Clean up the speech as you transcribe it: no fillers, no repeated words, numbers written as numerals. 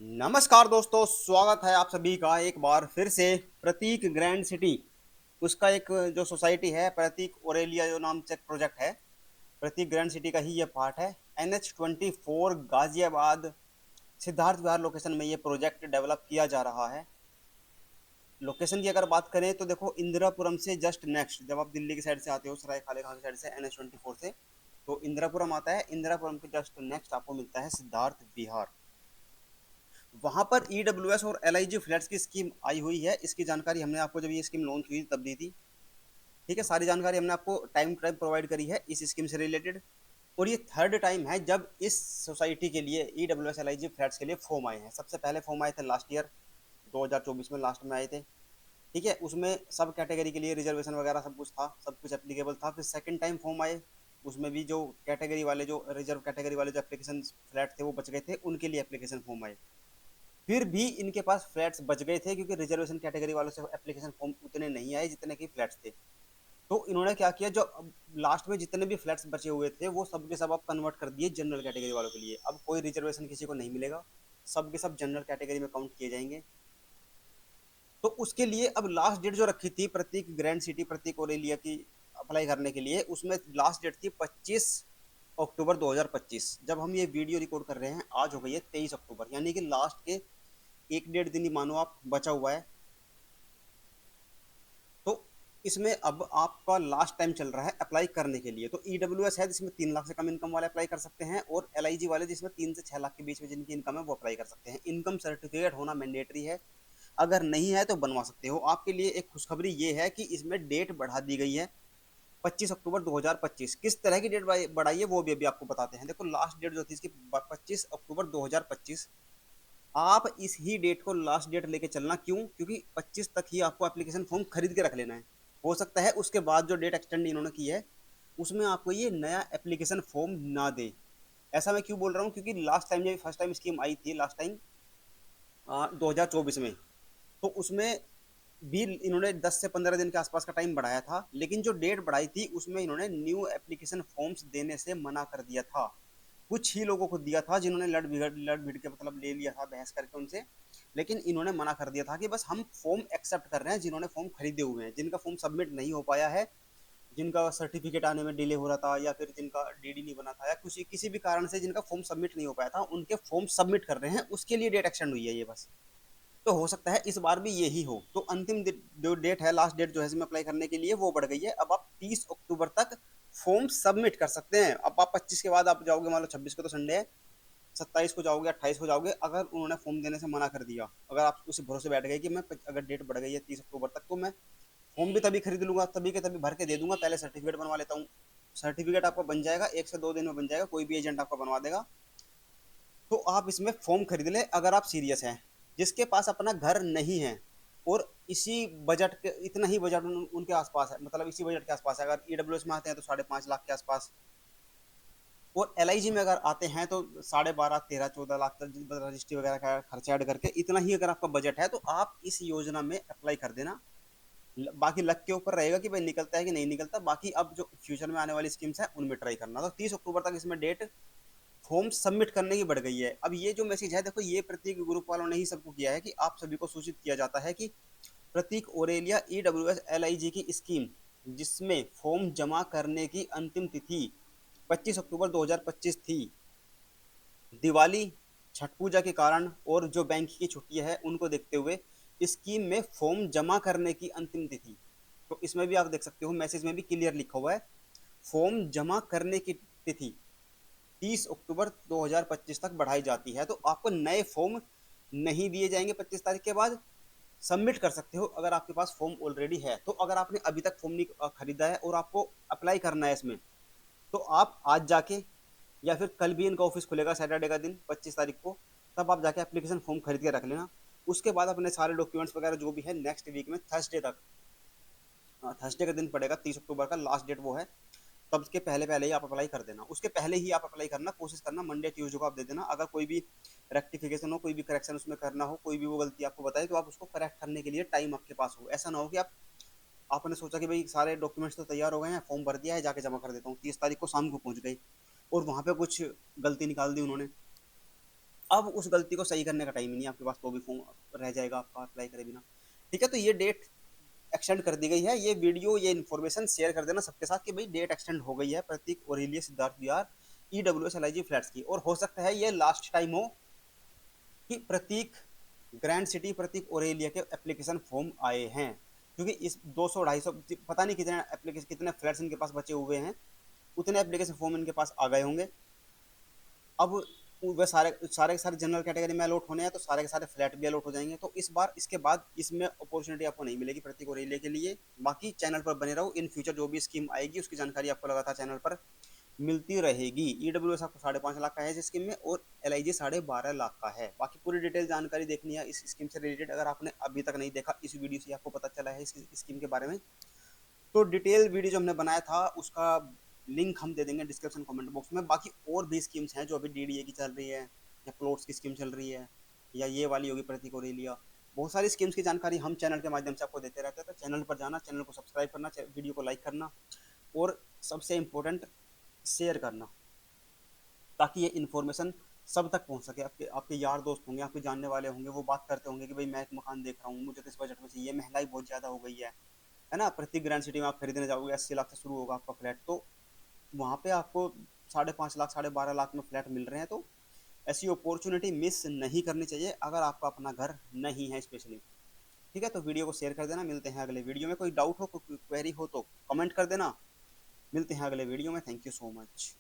नमस्कार दोस्तों, स्वागत है आप सभी का एक बार फिर से प्रतीक ग्रैंड सिटी। उसका एक जो सोसाइटी है प्रतीक ओरेलिया जो नाम से प्रोजेक्ट है, प्रतीक ग्रैंड सिटी का ही ये पार्ट है। NH24 गाजियाबाद सिद्धार्थ विहार लोकेशन में ये प्रोजेक्ट डेवलप किया जा रहा है। लोकेशन की अगर बात करें तो देखो, इंदिरापुरम से जस्ट नेक्स्ट जब आप दिल्ली की साइड से आते हो, सराय खाले खान की साइड से NH24 से, तो इंदिरापुरम आता है। इंदिरापुरम के जस्ट नेक्स्ट आपको मिलता है सिद्धार्थ विहार। वहां पर EWS और LIG फ्लैट्स की स्कीम आई हुई है। इसकी जानकारी हमने आपको जब ये स्कीम लॉन्च हुई तब दी थी। ठीक है, सारी जानकारी हमने आपको टाइम टू टाइम प्रोवाइड करी है इस स्कीम से रिलेटेड। और ये थर्ड टाइम है जब इस सोसाइटी के लिए EWS LIG फ्लैट्स के लिए फॉर्म आए हैं। सबसे पहले फॉर्म आए थे लास्ट ईयर 2024 में, लास्ट में आए थे। ठीक है, उसमें सब कैटेगरी के लिए रिजर्वेशन वगैरह सब कुछ था, सब कुछ एप्लीकेबल था। फिर सेकंड टाइम फॉर्म आए, उसमें भी जो कैटेगरी वाले, जो रिजर्व कैटेगरी वाले जो एप्लीकेशन फ्लैट थे वो बच गए थे, उनके लिए एप्लीकेशन फॉर्म आए। फिर भी इनके पास फ्लैट्स बच गए थे क्योंकि रिजर्वेशन कैटेगरी वालों से एप्लीकेशन फॉर्म उतने नहीं आए जितने की फ्लैट्स थे। तो इन्होंने क्या किया, जो लास्ट में जितने भी फ्लैट्स बचे हुए थे वो सब के सब अब कन्वर्ट कर दिए जनरल कैटेगरी वालों के लिए। अब कोई रिजर्वेशन किसी को नहीं मिलेगा, सब के सब जनरल कैटेगरी में काउंट किए जाएंगे। तो उसके लिए अब लास्ट डेट जो रखी थी प्रतीक ग्रैंड सिटी प्रतीक ओरेलिया की अप्लाई करने के लिए, उसमें लास्ट डेट थी 25 अक्टूबर 2025। जब हम ये वीडियो रिकॉर्ड कर रहे हैं आज हो गई है 23 अक्टूबर, यानी कि लास्ट के एक डेढ़ दिन ही मानो आप बचा हुआ है। तो इसमें अब आपका लास्ट टाइम चल रहा है अप्लाई करने के लिए। तो EWS है जिसमें 3 लाख से कम इनकम वाले अप्लाई कर सकते हैं, और LIG वाले जिसमें 3 से 6 लाख के बीच में जिनकी इनकम है वो अप्लाई कर सकते हैं। इनकम सर्टिफिकेट होना मैंडेटरी है, अगर नहीं है तो बनवा सकते हो। आपके लिए एक खुशखबरी ये है कि इसमें डेट बढ़ा दी गई है 25 अक्टूबर 2025। किस तरह की डेट बढ़ाई है वो भी अभी आपको बताते हैं। देखो, लास्ट डेट जो थी इसकी 25 अक्टूबर 2025। आप इस ही डेट को लास्ट डेट लेके चलना। क्यों? क्योंकि 25 तक ही आपको एप्लीकेशन फॉर्म खरीद के रख लेना है। हो सकता है उसके बाद जो डेट एक्सटेंड इन्होंने की है उसमें आपको ये नया एप्लीकेशन फॉर्म ना दे। ऐसा मैं क्यों बोल रहा हूँ, क्योंकि लास्ट टाइम जब फर्स्ट टाइम स्कीम आई थी, लास्ट टाइम 2024 में, तो उसमें भी इन्होंने 10 से 15 दिन के आसपास का टाइम बढ़ाया था, लेकिन जो डेट बढ़ाई थी उसमें इन्होंने न्यू एप्लीकेशन फॉर्म्स देने से मना कर दिया था। कुछ ही लोगों को दिया था जिन्होंने लड़ भिड़ के मतलब ले लिया था बहस करके उनसे। लेकिन इन्होंने मना कर दिया था कि बस हम फॉर्म एक्सेप्ट कर रहे हैं जिन्होंने फॉर्म खरीदे हुए हैं। जिनका फॉर्म सबमिट नहीं हो पाया है, जिनका सर्टिफिकेट आने में डिले हो रहा था, या फिर जिनका DD नहीं बना था, या किसी किसी भी कारण से जिनका फॉर्म सबमिट नहीं हो पाया था, उनके फॉर्म सबमिट कर रहे हैं। उसके लिए डेट एक्सटेंड हुई है ये बस। तो हो सकता है इस बार भी यही हो। तो अंतिम जो डेट है, लास्ट डेट जो है इसमें अप्लाई करने के लिए, वो बढ़ गई है। अब आप 30 अक्टूबर तक फॉर्म सबमिट कर सकते हैं। अब आप 25 के बाद आप जाओगे, मान लो 26 को तो संडे है, 27 को जाओगे, 28 को जाओगे, अगर उन्होंने फॉर्म देने से मना कर दिया, अगर आप उसी भरोसे बैठ गए कि मैं अगर डेट बढ़ गई है 30 अक्टूबर तक, तो मैं फॉर्म भी तभी खरीद लूंगा, तभी के तभी भर के दे दूंगा, पहले सर्टिफिकेट बनवा लेता हूँ। सर्टिफिकेट आपका बन जाएगा, 1 से 2 दिन में बन जाएगा, कोई भी एजेंट आपका बनवा देगा। तो आप इसमें फॉर्म खरीद ले अगर आप सीरियस हैं। जिसके पास अपना घर नहीं है और इसी बजट के, इतना ही बजट उनके आसपास है, मतलब इसी बजट के आसपास है, अगर EWS में आते हैं तो 5.5 लाख के आसपास, और LIG में अगर आते हैं तो 12.5, 13, 14 लाख तक रजिस्ट्री वगैरह का खर्चा ऐड करके, इतना ही अगर आपका बजट है तो आप इस योजना में अप्लाई कर देना। बाकी लक के ऊपर रहेगा कि भाई निकलता है कि नहीं निकलता। बाकी अब जो फ्यूचर में आने वाली स्कीम्स है उनमें ट्राई करना। तो 30 अक्टूबर तक इसमें डेट फॉर्म सबमिट करने की बढ़ गई है। अब ये जो मैसेज है, देखो, ये प्रतीक ग्रुप वालों ने ही सबको किया है कि आप सभी को सूचित किया जाता है कि प्रतीक ओरेलिया EWS LIG की स्कीम, जिसमें फॉर्म जमा करने की अंतिम तिथि 25 अक्टूबर 2025 थी, दिवाली, छठ पूजा के कारण और जो बैंक की छुट्टियां हैं उनको देखते हुए स्कीम में फॉर्म जमा करने की अंतिम तिथि, तो इसमें भी आप देख सकते हो मैसेज में भी क्लियर लिखा हुआ है, फॉर्म जमा करने की तिथि 30 अक्टूबर 2025 तक बढ़ाई जाती है। तो आपको नए फॉर्म नहीं दिए जाएंगे 25 तारीख के बाद। सबमिट कर सकते हो अगर आपके पास फॉर्म ऑलरेडी है। तो अगर आपने अभी तक फॉर्म नहीं खरीदा है और आपको अप्लाई करना है इसमें, तो आप आज जाके, या फिर कल भी इनका ऑफिस खुलेगा सैटरडे का दिन 25 तारीख को, तब आप जाके एप्लीकेशन फॉर्म खरीद के रख लेना। उसके बाद अपने सारे डॉक्यूमेंट्स वगैरह जो भी है नेक्स्ट वीक में थर्सडे तक, थर्सडे का दिन पड़ेगा 30 अक्टूबर का, लास्ट डेट वो है, तब के पहले पहले ही आप अप्लाई कर देना। उसके पहले ही आप अप्लाई करना, कोशिश करना मंडे ट्यूसडे को आप दे देना। अगर कोई भी रेक्टिफिकेशन हो, कोई भी करेक्शन उसमें करना हो, कोई भी वो गलती आपको बताए, तो आप उसको करेक्ट करने के लिए टाइम आपके पास हो। ऐसा ना हो कि आपने सोचा कि भाई सारे डॉक्यूमेंट्स तो तैयार हो गए हैं, फॉर्म भर दिया है, जाके जमा कर देता हूँ, 30 तारीख को शाम को पहुंच गई और वहां पे कुछ गलती निकाल दी उन्होंने, अब उस गलती को सही करने का टाइम ही नहीं आपके पास, तो भी फॉर्म रह जाएगा आपका अप्लाई करे बिना। ठीक है, तो ये डेट एक्सटेंड कर दी गई है। ये वीडियो, ये इन्फॉर्मेशन शेयर कर देना सबके साथ कि भाई डेट एक्सटेंड हो गई है Prateek Aurelia Siddharth Bihar EWS LIG flats की, और हो सकता है ये लास्ट टाइम हो कि प्रतीक ग्रैंड सिटी प्रतीक ओरेलिया के एप्लीकेशन फॉर्म आए हैं, क्योंकि इस 200-250 पता नहीं कितने एप्लीकेशन, कितने फ्लैट्स इनके पास बचे हुए हैं, उतने एप्लीकेशन फॉर्म इनके पास आ गए होंगे। अब वे सारे सारे के सारे जनरल कैटेगरी में अलॉट होने हैं, तो सारे के सारे फ्लैट भी अलॉट हो जाएंगे। तो इस बार इसके बाद इसमें अपॉर्चुनिटी आपको नहीं मिलेगी प्रतीक और रिले के लिए। बाकी चैनल पर बने रहो, इन फ्यूचर जो भी स्कीम आएगी उसकी जानकारी आपको लगातार चैनल पर मिलती रहेगी। ईडब्ल्यूएस आपको 5.5 लाख का है इस स्कीम में, और एलआईजी 12.5 लाख का है। बाकी पूरी डिटेल जानकारी देखनी है इस स्कीम से रिलेटेड, अगर आपने अभी तक नहीं देखा, इस वीडियो से आपको पता चला है इस स्कीम के बारे में, तो डिटेल वीडियो जो हमने बनाया था उसका लिंक हम दे देंगे डिस्क्रिप्शन कमेंट बॉक्स में। बाकी और भी स्कीम्स हैं जो अभी डीडीए की चल रही है, या प्लॉट्स की स्कीम चल रही है, या ये वाली होगी प्रतीक और एलिया, बहुत सारी स्कीम्स की जानकारी हम चैनल के माध्यम से आपको देते रहते हैं। तो चैनल पर जाना, चैनल को सब्सक्राइब करना, वीडियो को लाइक करना, और सबसे इम्पोर्टेंट शेयर करना, ताकि ये इन्फॉर्मेशन सब तक पहुंच सके। आपके आपके यार दोस्त होंगे, आपके जानने वाले होंगे, वो बात करते होंगे कि भाई मैं एक मकान देख रहा हूँ, मुझे तो इस बजट में चाहिए, महंगाई बहुत ज़्यादा हो गई है ना। प्रत्येक ग्रैंड सिटी में आप खरीदने जाओगे 80 लाख से शुरू होगा आपका फ्लैट, तो वहाँ पे आपको 5.5 लाख 12.5 लाख में फ्लैट मिल रहे हैं। तो ऐसी अपॉर्चुनिटी मिस नहीं करनी चाहिए अगर आपका अपना घर नहीं है स्पेशली। ठीक है, तो वीडियो को शेयर कर देना। मिलते हैं अगले वीडियो में। कोई डाउट हो, कोई क्वेरी हो तो कमेंट कर देना। मिलते हैं अगले वीडियो में। Thank you so much.